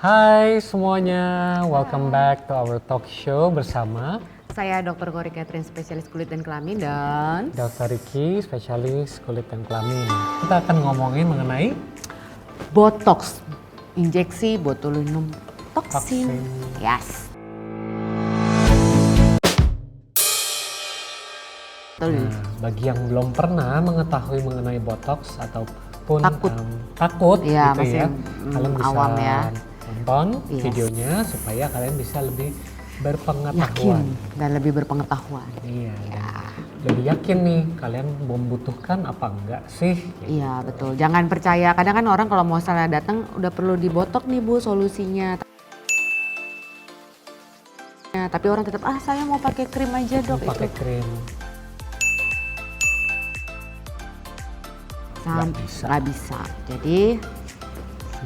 Hai semuanya, welcome back to our talk show bersama Saya Dr. Kori Catherine, spesialis kulit dan kelamin, dan Dr. Ricky, spesialis kulit dan kelamin. Kita akan ngomongin mengenai Botox, injeksi botulinum toxin. Toxin. Yes. bagi yang belum pernah mengetahui mengenai Botox ataupun Takut. takut Ya, gitu masih ya, kalian bisa awam ya. nonton Yes. videonya supaya kalian bisa lebih Yakin berpengetahuan. dan lebih berpengetahuan. Iya, dan lebih yakin nih kalian membutuhkan apa enggak sih? Iya betul, jangan percaya. Kadang kan orang kalau mau salah datang udah perlu dibotok nih Bu solusinya. Ya, tapi orang tetap saya mau pakai krim aja Dok. Pakai Itu krim. nggak bisa.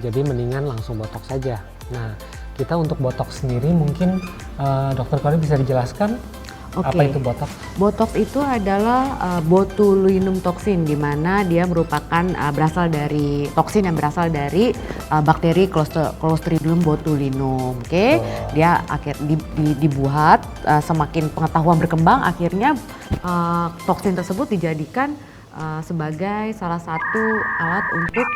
Jadi mendingan langsung botox saja. Nah, kita untuk botox sendiri mungkin Dokter Kori bisa dijelaskan apa itu botox? Botox itu adalah botulinum toxin, di mana dia merupakan berasal dari toksin yang berasal dari bakteri Clostridium botulinum. Oke. Dia dibuat semakin pengetahuan berkembang, akhirnya toksin tersebut dijadikan sebagai salah satu alat untuk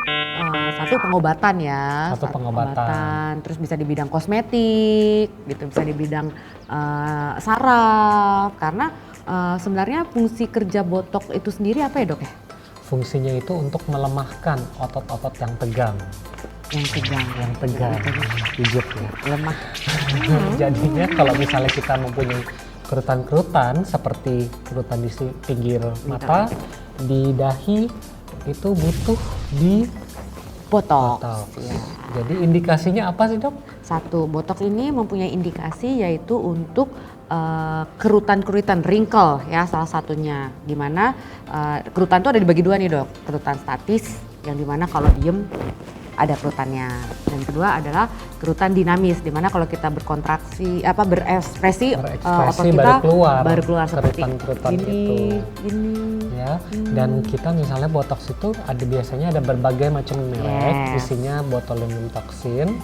satu pengobatan ya. Satu pengobatan. Terus bisa di bidang kosmetik, gitu, bisa di bidang saraf. Karena sebenarnya fungsi kerja botox itu sendiri apa ya Dok ya? Fungsinya itu untuk melemahkan otot-otot yang tegang. Yang tegang, pijat ya. lemah. Jadinya kalau misalnya kita mempunyai kerutan-kerutan seperti kerutan di pinggir mata, di dahi, itu butuh di Botox. botox. Ya. Jadi indikasinya apa sih Dok? Satu, botox ini mempunyai indikasi yaitu untuk kerutan-kerutan, wrinkle ya salah satunya. Dimana kerutan itu ada dibagi dua nih Dok, kerutan statis yang dimana kalau diem ada kerutannya. Dan kedua adalah kerutan dinamis, dimana kalau kita berekspresi otot kita baru keluar seperti kerutan-kerutan gini, gini. Ya, dan kita misalnya botox itu biasanya ada berbagai macam merek, isinya botulinum toxin.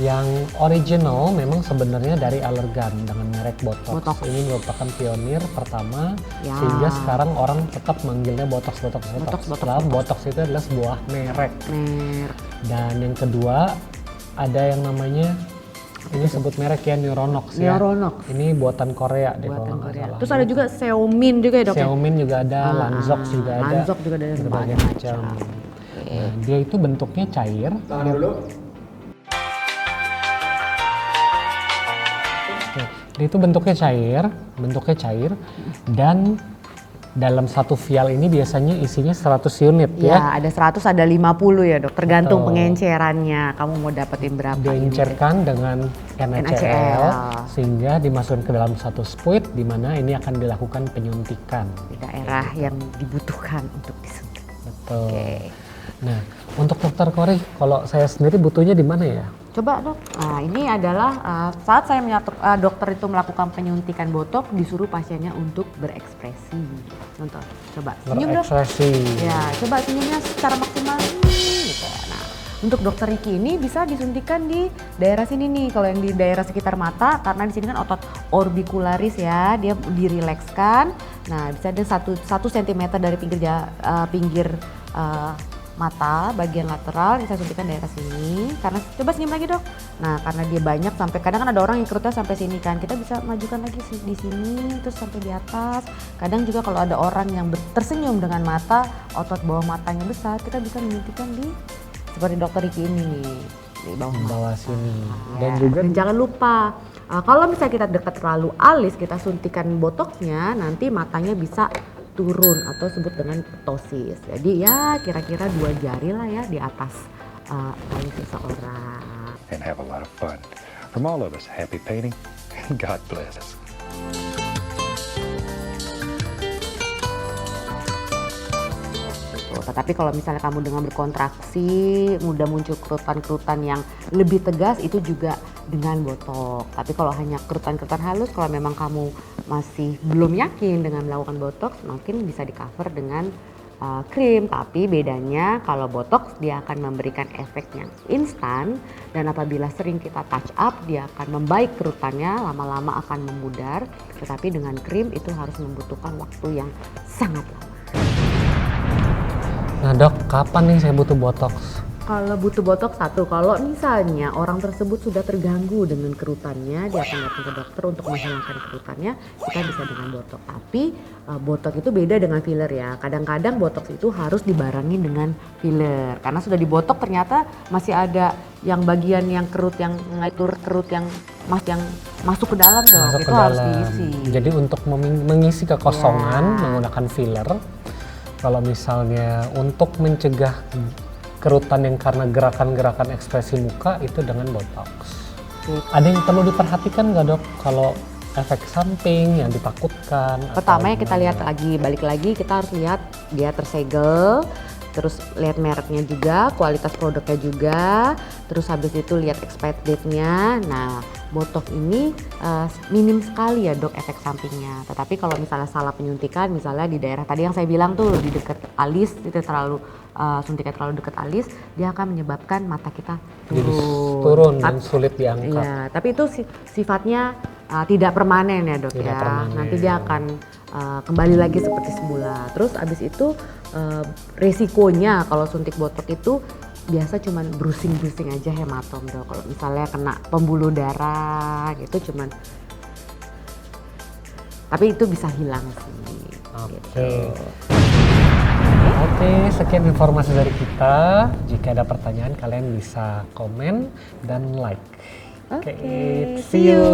Yang original memang sebenarnya dari Allergan dengan merek Botox. Ini merupakan pionir pertama sehingga sekarang orang tetap manggilnya Botox. Setelah Botox itu adalah sebuah merek. Dan yang kedua ada yang namanya ini sebut merek ya, Neuronox ya. Ini buatan Korea deh kalau nggak salah. Terus ada juga Xeomin juga ya Dok? Xeomin juga ada, Lanzox juga ada. Lanzox juga ada berbagai macam. Nah, dia itu bentuknya cair. Dia itu bentuknya cair dan dalam satu vial ini biasanya isinya 100 unit ya. Ya, ada 100 ada 50 ya Dok, tergantung pengencerannya. Kamu mau dapetin berapa Diencerkan dengan NaCl sehingga dimasukkan ke dalam satu spuit di mana ini akan dilakukan penyuntikan di daerah yang dibutuhkan untuk disuntik. Betul. Nah, untuk Dokter Kori, kalau saya sendiri butuhnya di mana ya? Coba Dok, ini adalah saat saya dokter itu melakukan penyuntikan botox, disuruh pasiennya untuk berekspresi. Contoh, coba senyum Dok. Berekspresi. Ya, coba senyumnya secara maksimal. Gitu. Nah, untuk Dokter Ricky ini bisa disuntikan di daerah sini nih. Kalau yang di daerah sekitar mata, karena di sini kan otot orbicularis ya, dia dirilekskan. Nah, bisa ada 1 cm dari pinggir mata bagian lateral, bisa suntikan daerah sini. Karena coba senyum lagi Dok. Nah, karena dia banyak sampai kadang kan ada orang yang kerutnya sampai sini kan, kita bisa majukan lagi di sini terus sampai di atas. Kadang juga kalau ada orang yang tersenyum dengan mata, otot bawah matanya besar, kita bisa menyuntikkan di seperti Dokter Ricky ini nih, di bawah sini. Dan jangan lupa kalau misalnya kita dekat terlalu alis, kita suntikan botoxnya, nanti matanya bisa turun atau sebut dengan ptosis. Jadi ya kira-kira 2 jari lah ya di atas alis seseorang. And have a lot of fun. From all of us, happy painting and God bless. Tetapi kalau misalnya kamu dengan berkontraksi, mudah muncul kerutan-kerutan yang lebih tegas, itu juga dengan botox. Tapi kalau hanya kerutan-kerutan halus, kalau memang kamu masih belum yakin dengan melakukan botox, mungkin bisa di cover dengan krim, tapi bedanya kalau botox dia akan memberikan efek yang instan dan apabila sering kita touch up dia akan membaik kerutannya, lama-lama akan memudar, tetapi dengan krim itu harus membutuhkan waktu yang sangat lama. Nah dok, kapan nih saya butuh botox? Kalau butuh botox satu, kalau misalnya orang tersebut sudah terganggu dengan kerutannya, dia akan datang ke dokter untuk menghilangkan kerutannya, kita bisa dengan botox. Tapi botox itu beda dengan filler ya. Kadang-kadang botox itu harus dibarengi dengan filler. Karena sudah dibotox ternyata masih ada yang bagian yang kerut yang ngatur kerut yang masuk ke dalam dong. Masuk Itu ke harus dalam. diisi. Jadi untuk mengisi kekosongan Ya. menggunakan filler. Kalau misalnya untuk mencegah kerutan yang karena gerakan-gerakan ekspresi muka itu dengan botox. Gitu. Ada yang perlu diperhatikan nggak dok kalau efek samping yang ditakutkan? Pertama atau ya kita gimana? lihat lagi, balik lagi kita harus lihat dia tersegel, terus lihat mereknya juga, kualitas produknya juga, terus habis itu lihat expired date-nya. Nah, botox ini minim sekali ya dok efek sampingnya. Tetapi kalau misalnya salah penyuntikan, misalnya di daerah tadi yang saya bilang tuh di dekat alis, itu terlalu suntiknya terlalu dekat alis, dia akan menyebabkan mata kita Jadi turun. turun dan sulit diangkat. Iya, tapi itu sifatnya tidak permanen ya dok Tidak ya. permanen. Nanti dia akan kembali lagi seperti semula. Terus abis itu resikonya kalau suntik botok itu biasa cuman bruising aja hematom dok. Kalau misalnya kena pembuluh darah gitu cuman, tapi itu bisa hilang sih. Oke. Gitu. Oke, sekian informasi dari kita. Jika ada pertanyaan kalian bisa komen dan like. Oke, See you.